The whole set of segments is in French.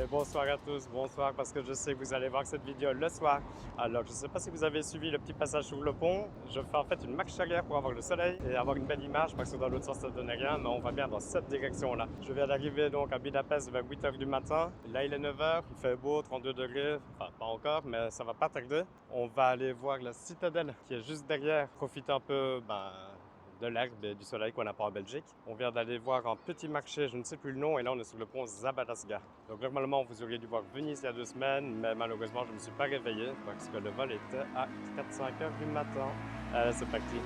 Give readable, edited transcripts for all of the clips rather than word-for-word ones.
bonsoir à tous, bonsoir parce que je sais que vous allez voir cette vidéo le soir. Alors je ne sais pas si vous avez suivi le petit passage sous le pont. Je fais en fait une marche arrière pour avoir le soleil et avoir une belle image parce que dans l'autre sens ça ne donne rien, mais on va bien dans cette direction-là. Je viens d'arriver donc à Budapest vers 8 h du matin. Là il est 9 h, il fait beau, 32 degrés, enfin pas encore, mais ça va pas tarder. On va aller voir la citadelle qui est juste derrière, profiter un peu de l'herbe et du soleil qu'on n'a pas en Belgique. On vient d'aller voir un petit marché, je ne sais plus le nom, et là on est sur le pont Zabalasga. Donc normalement vous auriez dû voir Venise il y a 2 semaines, mais malheureusement je ne me suis pas réveillé parce que le vol était à 4-5 heures du matin. Allez, c'est parti.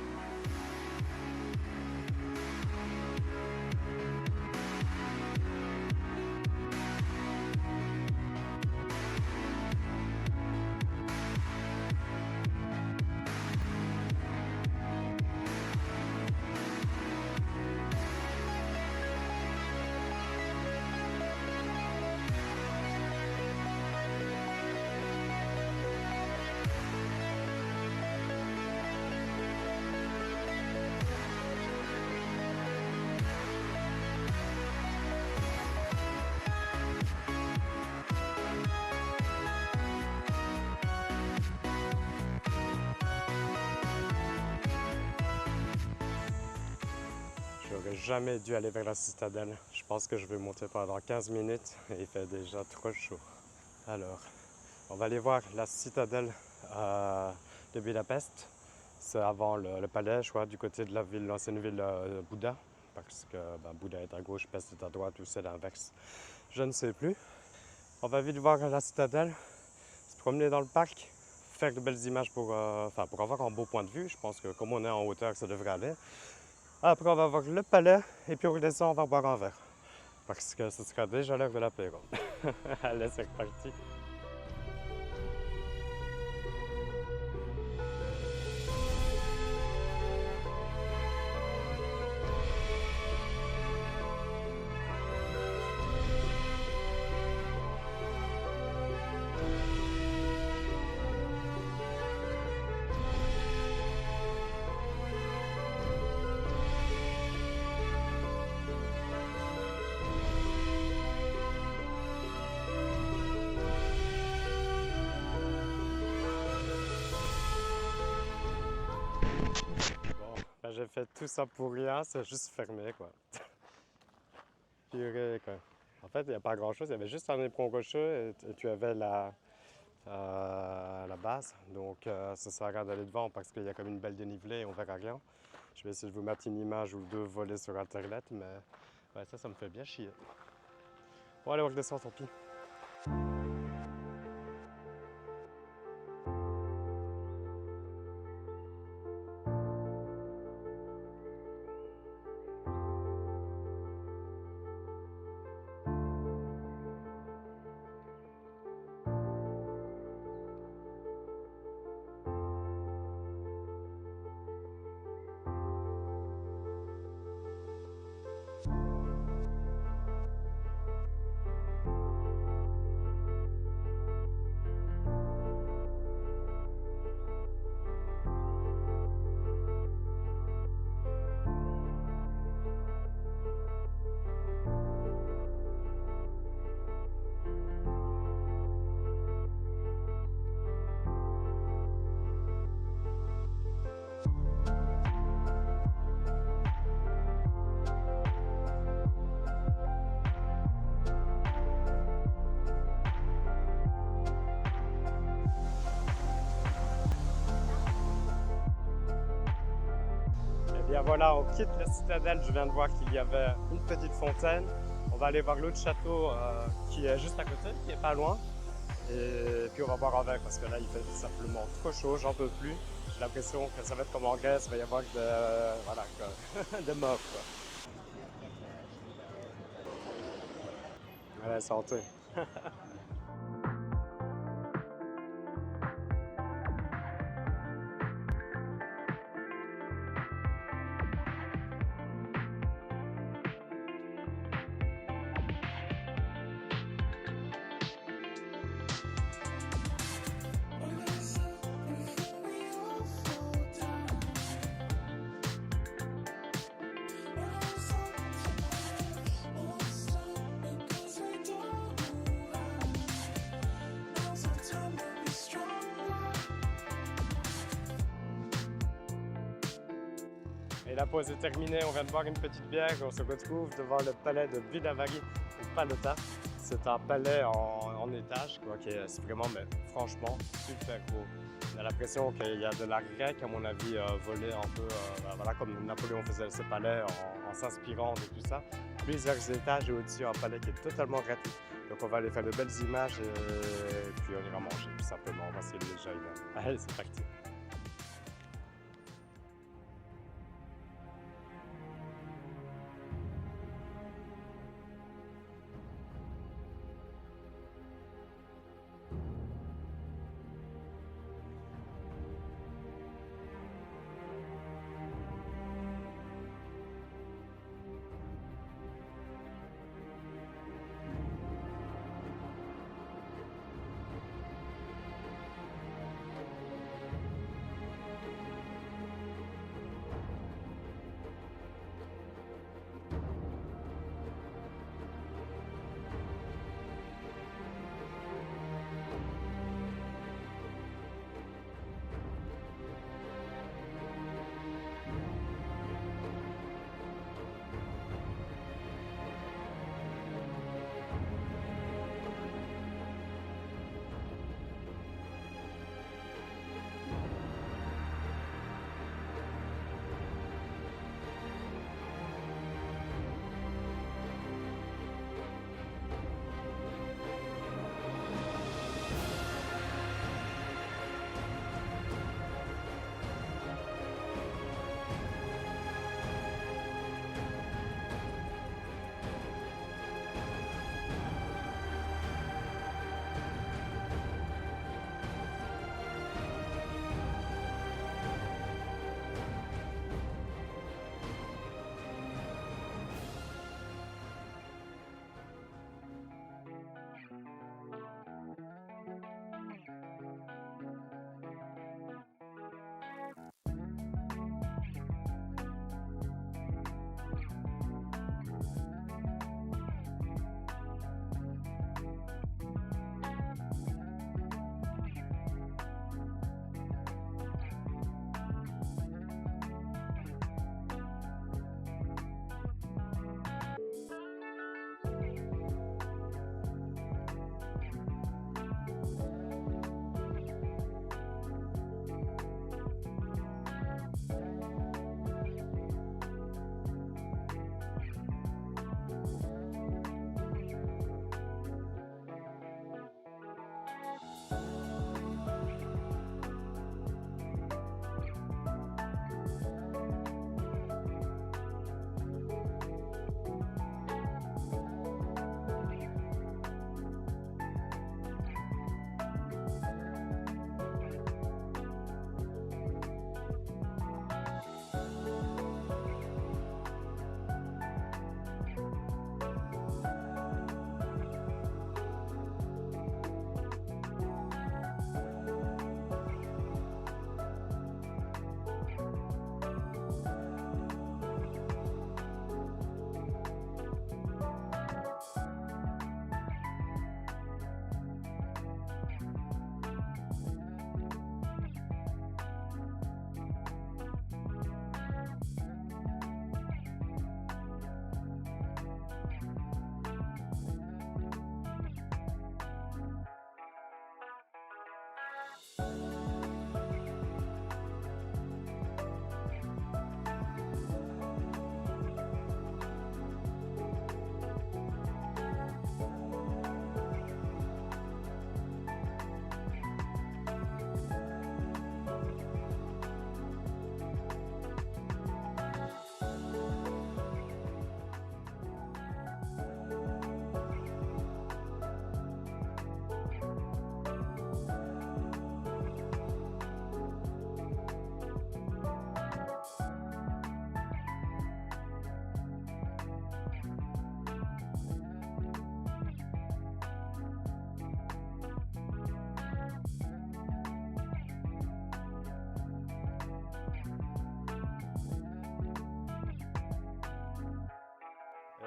J'aurais jamais dû aller vers la citadelle. Je pense que je vais monter pendant 15 minutes et il fait déjà trop chaud. Alors, on va aller voir la citadelle de Budapest. C'est avant le palais, je crois, du côté de la ville, l'ancienne ville de Bouddha. Parce que Bouddha est à gauche, Pest est à droite, ou c'est l'inverse. Je ne sais plus. On va vite voir la citadelle, se promener dans le parc, faire de belles images pour avoir un beau point de vue. Je pense que comme on est en hauteur, ça devrait aller. Après, on va voir le palais et puis on redescend, on va boire un verre. Parce que ce sera déjà l'heure de l'apéro. Allez, c'est reparti. J'ai fait tout ça pour rien, c'est juste fermé, quoi. Purée, quoi. En fait, il n'y a pas grand-chose, il y avait juste un éperon rocheux et tu avais la base. Donc, ça sert à rien d'aller devant parce qu'il y a comme une belle dénivelée et on verra rien. Je vais essayer de vous mettre une image ou deux volées sur Internet, mais ouais, ça me fait bien chier. Bon, allez, on redescend, tant pis. Et voilà, on quitte la citadelle. Je viens de voir qu'il y avait une petite fontaine. On va aller voir l'autre château qui est juste à côté, qui est pas loin. Et puis on va boire un verre parce que là il fait simplement trop chaud, j'en peux plus. J'ai l'impression que ça va être comme en Grèce, il va y avoir de morts, quoi. Allez, santé. Et la pause est terminée, on vient de boire une petite bière et on se retrouve devant le palais de Budavari ou Palota. C'est un palais en étage, quoi, qui est vraiment, mais franchement, super beau. On a l'impression qu'il y a de l'art grec, à mon avis, volé un peu, voilà, comme Napoléon faisait ce palais en s'inspirant de tout ça. Plusieurs étages et au-dessus, un palais qui est totalement gratuit. Donc on va aller faire de belles images et puis on ira manger, tout simplement. On va essayer de déjà Allez, c'est parti.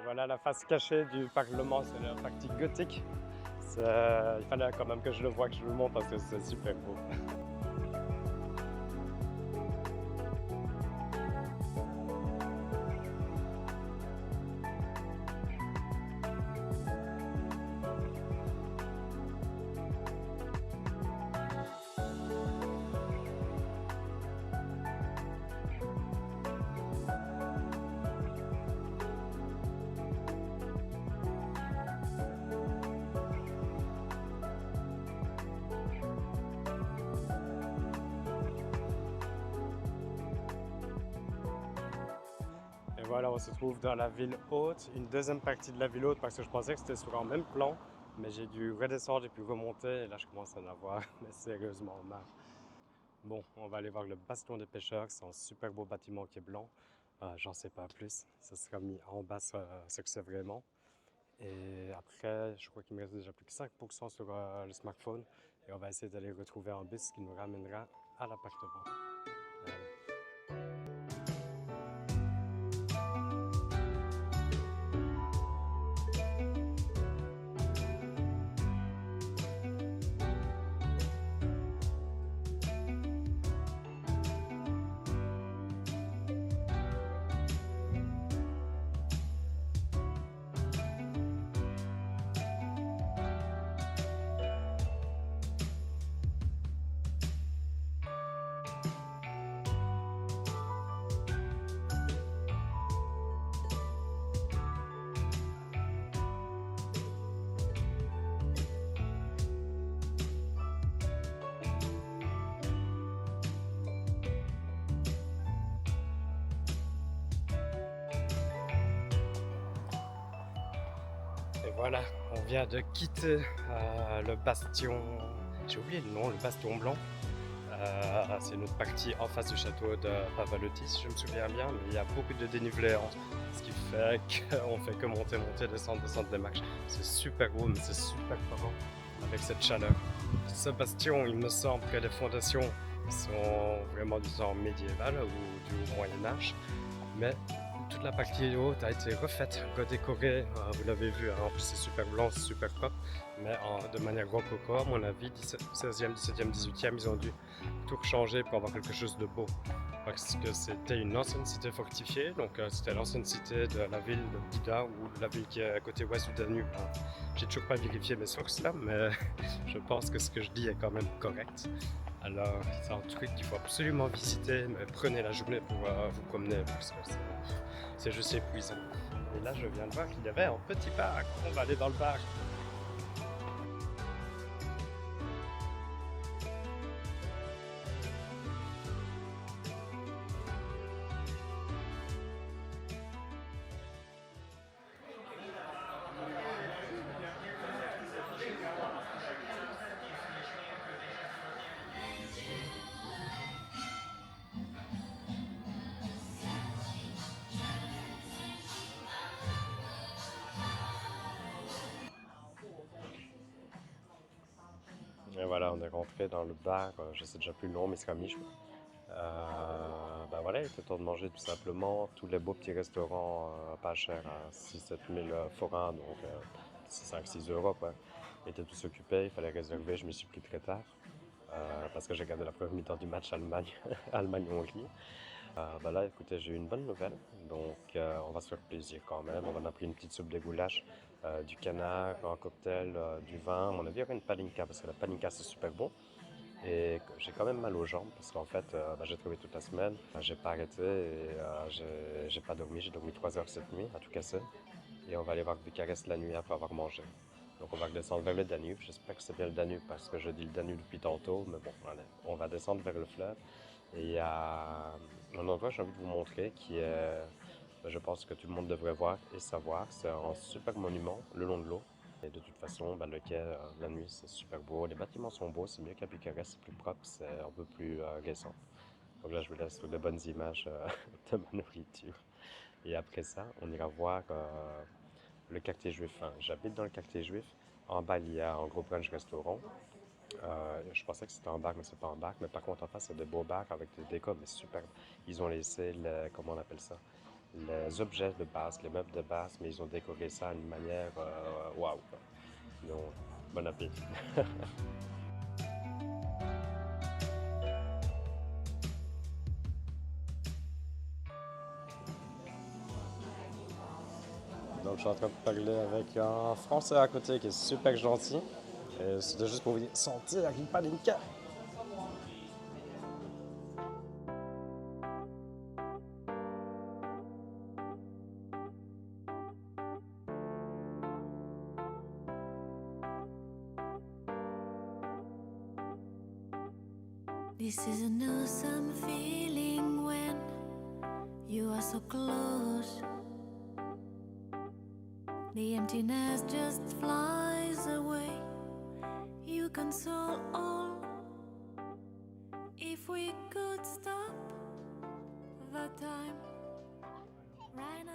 Voilà la face cachée du Parlement, c'est la partie gothique. Il fallait quand même que je le voie, que je vous le montre parce que c'est super beau. voilà, on se trouve dans la ville haute, une deuxième partie de la ville haute parce que je pensais que c'était sur un même plan, mais j'ai dû redescendre et puis remonter et là je commence à en avoir mais sérieusement marre. Bon, on va aller voir le Bastion des pêcheurs, c'est un super beau bâtiment qui est blanc. J'en sais pas plus, ça sera mis en bas ce que c'est vraiment. Et après, je crois qu'il me reste déjà plus que 5% sur le smartphone et on va essayer d'aller retrouver un bus qui nous ramènera à l'appartement. Et voilà, on vient de quitter le bastion, j'ai oublié le nom, le bastion blanc. C'est une autre partie en face du château de Pavalotti, si je me souviens bien, mais il y a beaucoup de dénivelé entre, ce qui fait qu'on fait que monter, monter, descendre, descendre des marches. C'est super beau, mais c'est super parent avec cette chaleur. Ce bastion, il me semble que les fondations sont vraiment du temps médiéval ou du Moyen-Âge, mais toute la partie haute a été refaite, redécorée, vous l'avez vu, hein, en plus c'est super blanc, c'est super propre, mais de manière rococo, à mon avis, 16e, 17e, 18e, ils ont dû tout changer pour avoir quelque chose de beau. Parce que c'était une ancienne cité fortifiée, donc c'était l'ancienne cité de la ville de Bida ou la ville qui est à côté ouest du Danube. J'ai toujours pas vérifié mes sources là, mais je pense que ce que je dis est quand même correct. Alors c'est un truc qu'il faut absolument visiter, mais prenez la journée pour vous promener parce que c'est juste épuisant. Et là je viens de voir qu'il y avait un petit bar, on va aller dans le bar. Et voilà, on est rentré dans le bar, je sais déjà plus le nom, mais c'est comme je crois. Ben voilà, il était temps de manger tout simplement. Tous les beaux petits restaurants pas chers, à 6-7 000 forains, donc 5-6 euros quoi. Ils étaient tous occupés, il fallait réserver, je me suis pris très tard. Parce que j'ai regardé la première mi-temps du match Allemagne, Allemagne-Hongrie. Bah là, écoutez, j'ai eu une bonne nouvelle, donc on va se faire plaisir quand même. On va appeler une petite soupe de goulash, du canard, un cocktail, du vin. À mon avis, il y aura une palinka, parce que la palinka c'est super bon. Et j'ai quand même mal aux jambes, parce qu'en fait, j'ai travaillé toute la semaine, j'ai pas arrêté et j'ai pas dormi. J'ai dormi 3 heures cette nuit, à tout casser. Et on va aller voir Bucarest la nuit après avoir mangé. Donc on va descendre vers le Danube. J'espère que c'est bien le Danube parce que je dis le Danube depuis tantôt, mais bon, allez, on va descendre vers le fleuve. Et il y a un endroit que j'ai envie de vous montrer qui est, je pense que tout le monde devrait voir et savoir. C'est un super monument le long de l'eau. Et de toute façon, le quai, la nuit, c'est super beau. Les bâtiments sont beaux, c'est mieux qu'à Bucarest, c'est plus propre, c'est un peu plus récent. Donc là, je vous laisse sur de bonnes images de ma nourriture. Et après ça, on ira voir le quartier juif. Enfin, j'habite dans le quartier juif. En bas, il y a un gros brunch restaurant. Je pensais que c'était un bar, mais c'est pas un bar. Mais par contre, en face, c'est des beaux bars avec des décors, mais super. Ils ont laissé, comment on appelle ça? Les objets de base, les meubles de base, mais ils ont décoré ça d'une manière waouh. Donc, bon appétit. Donc, je suis en train de parler avec un Français à côté qui est super gentil. Et c'était juste pour vous dire, santé, arrive pas délicat. This is an awesome feeling when You are so close. The emptiness just flies away. You console all. If we could stop the time right now.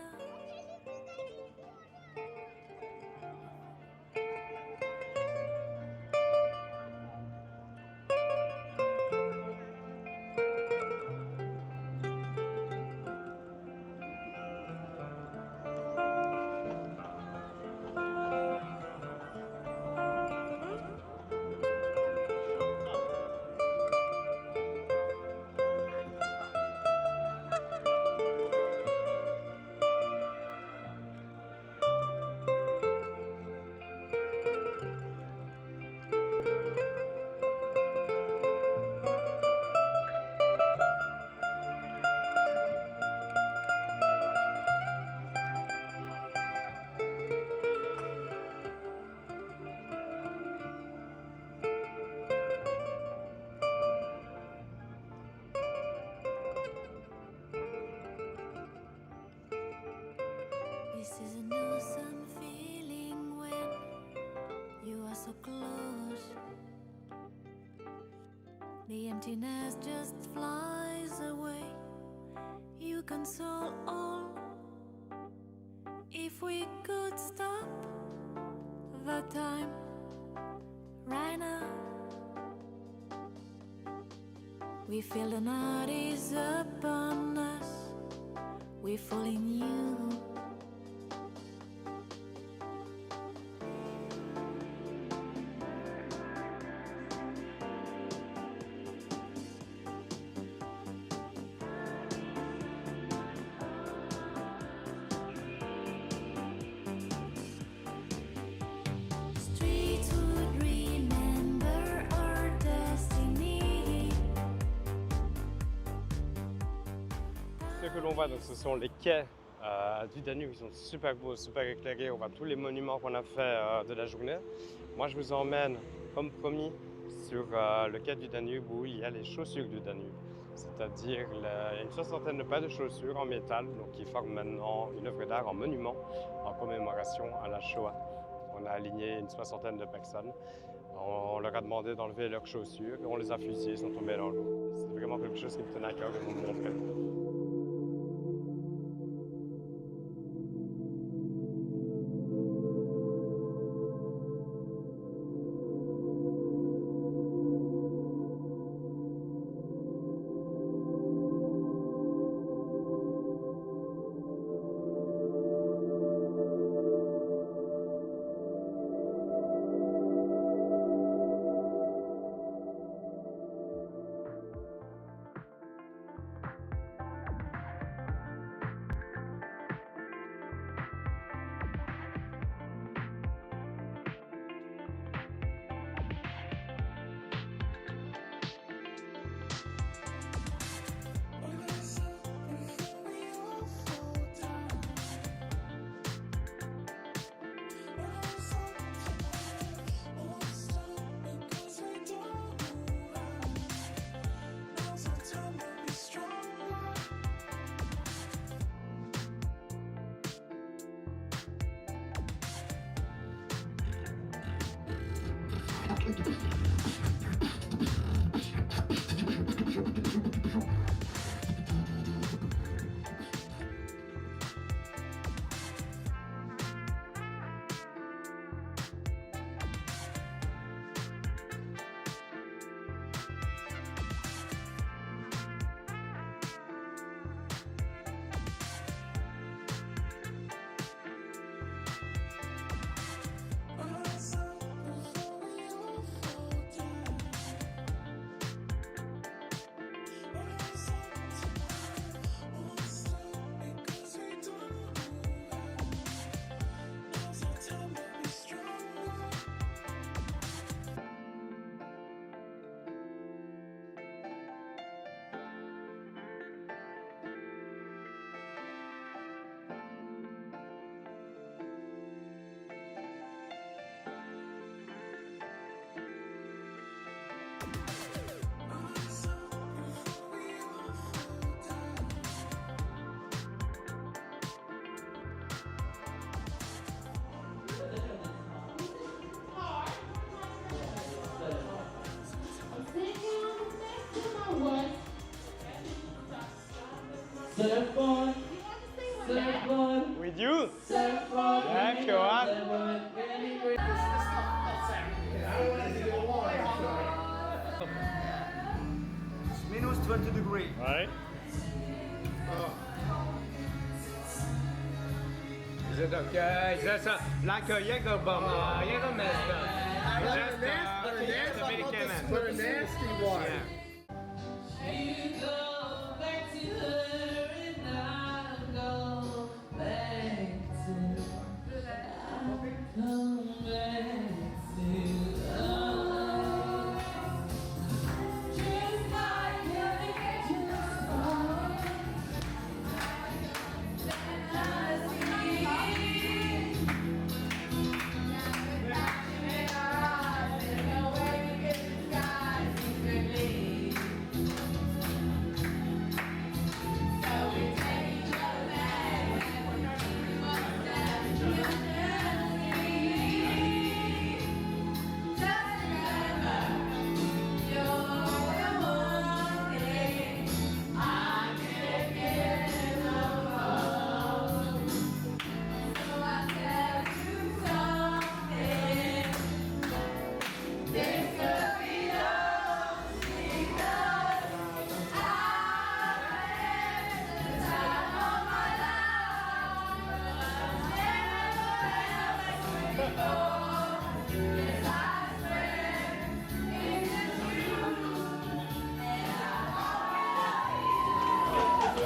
This is an awesome feeling when you are so close. The emptiness just flies away. You console all. If we could stop the time right now. We feel the night is upon us. We fall in you. Streets would remember our destiny. Ce que l'on voit, donc, ce sont les quais du Danube, qui sont super beaux, super éclairés. On voit tous les monuments qu'on a fait de la journée. Moi, je vous emmène, comme promis, sur le quai du Danube où il y a les chaussures du Danube. C'est-à-dire il y a une soixantaine de paires de chaussures en métal donc, qui forment maintenant une œuvre d'art en monument en commémoration à la Shoah. On a aligné une soixantaine de personnes. On leur a demandé d'enlever leurs chaussures. On les a fusillés, ils sont tombés dans l'eau. C'est vraiment quelque chose qui me tenait à cœur de vous montrer. Surfboard, surfboard, With you? surfboard. Yeah, if you want. Minus 20 degrees. Ouais. Is it okay? Just like a Jaeger bomb, Jägermeister. Just a medicament. For a nasty one. You go back to her and I'll go back to come back to us. Just like you're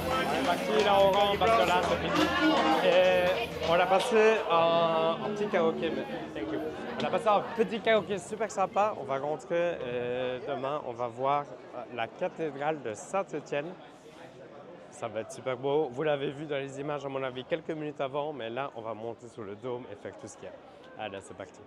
On est parti là au rang parce que là c'est fini. Et on l'a passé en petit karaoké. Thank you. On a passé un petit karaoké super sympa. On va rentrer demain. On va voir la cathédrale de Saint-Étienne. Ça va être super beau. Vous l'avez vu dans les images à mon avis quelques minutes avant, mais là on va monter sur le dôme et faire tout ce qu'il y a. Allez, c'est parti.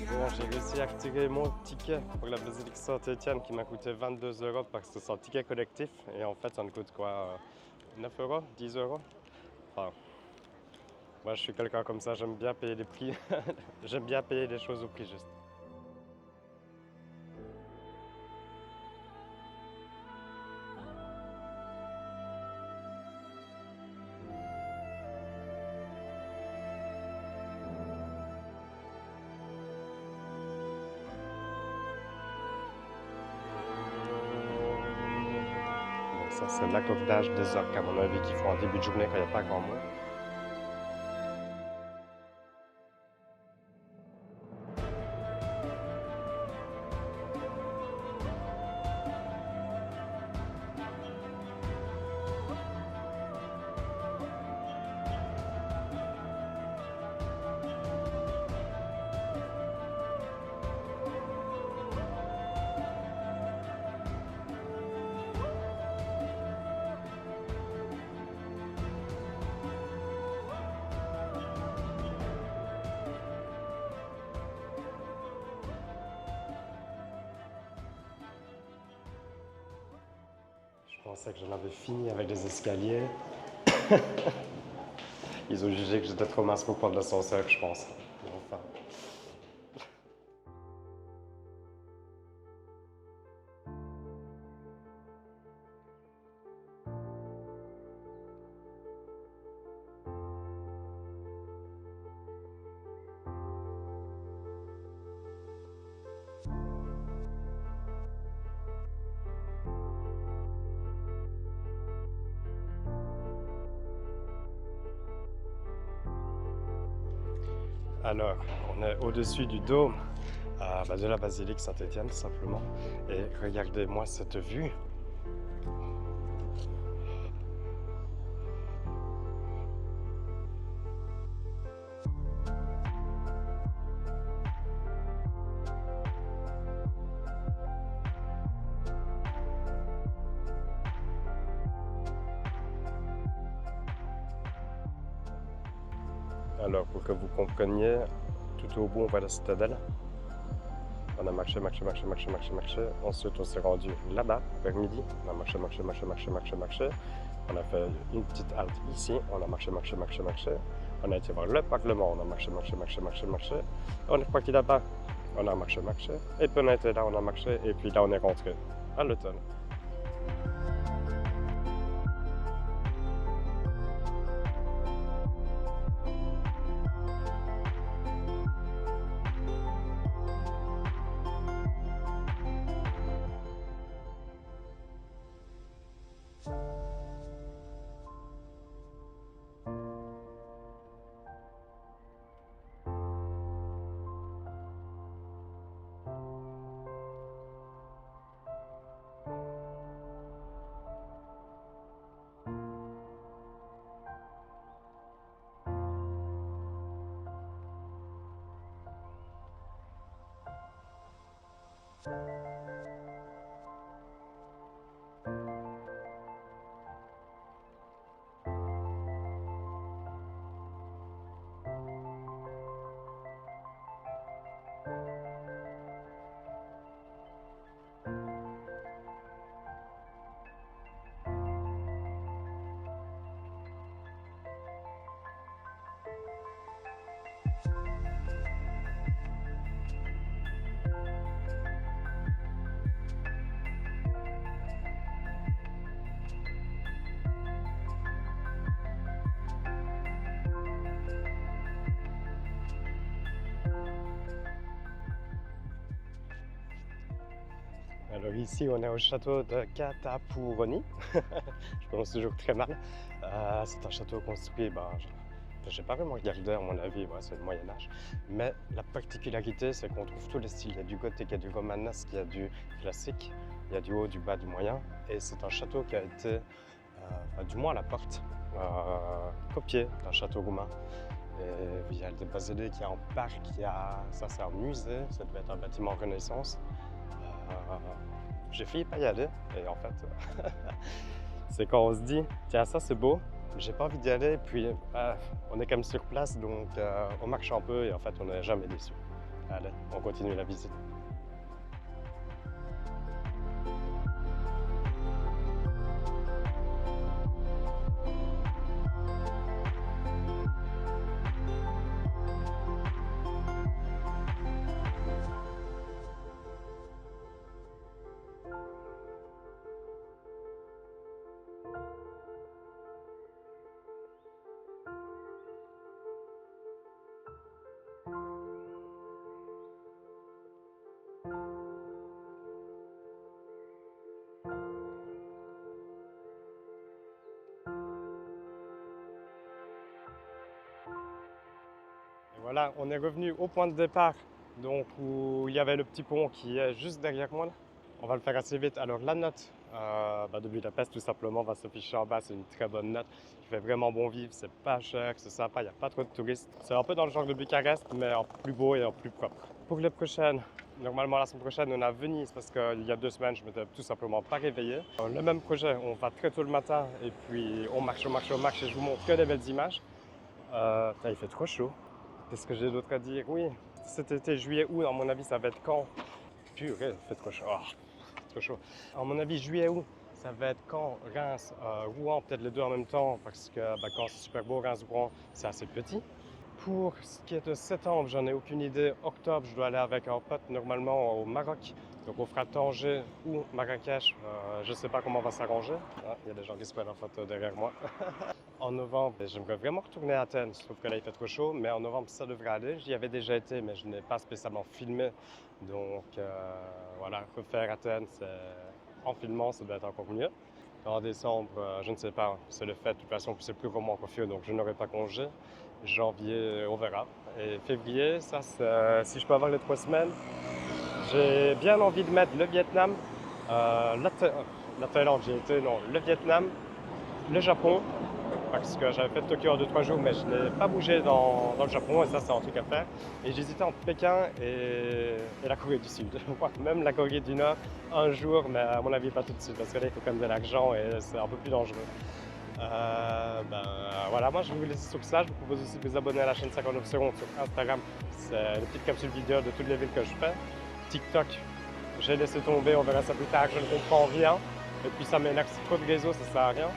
Bon, j'ai réussi à retirer mon ticket pour la basilique Saint-Étienne qui m'a coûté 22 € parce que c'est un ticket collectif et en fait ça me coûte quoi 9 €, 10 €. Enfin, moi je suis quelqu'un comme ça, j'aime bien payer des prix, j'aime bien payer les choses au prix juste. Ça, c'est l'accordage des orques, à mon avis, qu'ils font en début de journée quand il n'y a pas grand monde. Je pensais que j'en avais fini avec les escaliers. Ils ont jugé que j'étais trop mince pour prendre l'ascenseur, je pense. Enfin. Alors, on est au-dessus du dôme de la basilique Saint-Étienne, tout simplement. Et regardez-moi cette vue. Alors, pour que vous compreniez, tout au bout, on voit la citadelle. On a marché. Ensuite, on s'est rendu là-bas, vers midi. On a marché. On a fait une petite halte ici. On a marché. On a été voir le Parlement. On a marché. On est parti là-bas. On a marché. Et puis on a été là, on a marché. Et puis là, on est rentré à l'automne. Alors ici, on est au château de Katapouroni. Je prononce toujours très mal. C'est un château construit, je n'ai pas vraiment regardé à mon avis, c'est le Moyen-Âge. Mais la particularité, c'est qu'on trouve tous les styles. Il y a du gothique, il y a du romanesque, il y a du classique, il y a du haut, du bas, du moyen. Et c'est un château qui a été, du moins à la porte, copié d'un château roumain. Et il y a des basiliques, il y a un parc, ça c'est un musée, ça devait être un bâtiment Renaissance. J'ai failli pas y aller et en fait c'est quand on se dit tiens ça c'est beau, j'ai pas envie d'y aller, puis on est quand même sur place donc on marche un peu et en fait on n'est jamais déçu. Allez, on continue la visite. Voilà, on est revenu au point de départ, donc où il y avait le petit pont qui est juste derrière moi. Là. On va le faire assez vite. Alors la note de Budapest tout simplement va s'afficher en bas, c'est une très bonne note. Il fait vraiment bon vivre, c'est pas cher, c'est sympa, il n'y a pas trop de touristes. C'est un peu dans le genre de Bucarest, mais en plus beau et en plus propre. Pour les prochaines, normalement la semaine prochaine on est à Venise parce qu'il y a 2 semaines je m'étais tout simplement pas réveillé. Le même projet, on va très tôt le matin et puis on marche et je vous montre que des belles images. Il fait trop chaud. Qu'est-ce que j'ai d'autre à dire? Oui, cet été, juillet, août, à mon avis, ça va être quand? Purée, il fait trop chaud. Trop chaud. À mon avis, juillet, août, ça va être quand? Reims, Rouen, peut-être les deux en même temps, parce que quand c'est super beau, Reims, Rouen, c'est assez petit. Pour ce qui est de septembre, j'en ai aucune idée. Octobre, je dois aller avec un pote normalement au Maroc. Donc on fera Tanger ou Marrakech. Je ne sais pas comment on va s'arranger. Il y a des gens qui se prennent en photo derrière moi. En novembre, j'aimerais vraiment retourner à Athènes. Je trouve que là, il fait trop chaud. Mais en novembre, ça devrait aller. J'y avais déjà été, mais je n'ai pas spécialement filmé. Donc voilà, refaire Athènes, en filmant, ça doit être encore mieux. En décembre, je ne sais pas. C'est le fait, de toute façon, que c'est plus vraiment coiffure, donc je n'aurai pas congé. Janvier, on verra. Et février, ça, si je peux avoir les 3 semaines, j'ai bien envie de mettre le Vietnam, la Thaïlande, j'y étais, non, le Vietnam, le Japon, parce que j'avais fait Tokyo en 2-3 jours, mais je n'ai pas bougé dans le Japon, et ça, c'est un truc à faire. Et j'hésitais entre Pékin et la Corée du Sud, voire même la Corée du Nord un jour, mais à mon avis, pas tout de suite, parce que là, il faut quand même de l'argent et c'est un peu plus dangereux. Voilà, moi je vais vous laisser sur ça. Je vous propose aussi de vous abonner à la chaîne 59 secondes sur Instagram. C'est une petite capsule vidéo de toutes les villes que je fais. TikTok, j'ai laissé tomber, on verra ça plus tard, je ne comprends rien. Et puis ça m'énerve trop de réseaux, ça sert à rien.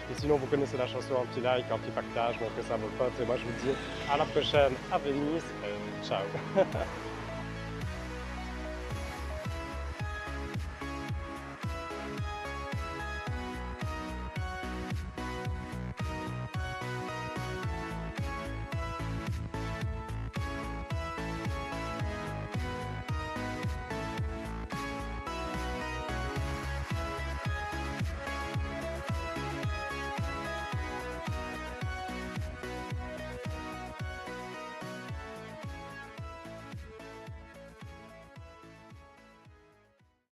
Et sinon vous connaissez la chanson, un petit like, un petit partage, montrez ça à vos potes. Et moi je vous dis à la prochaine à Venise. Ciao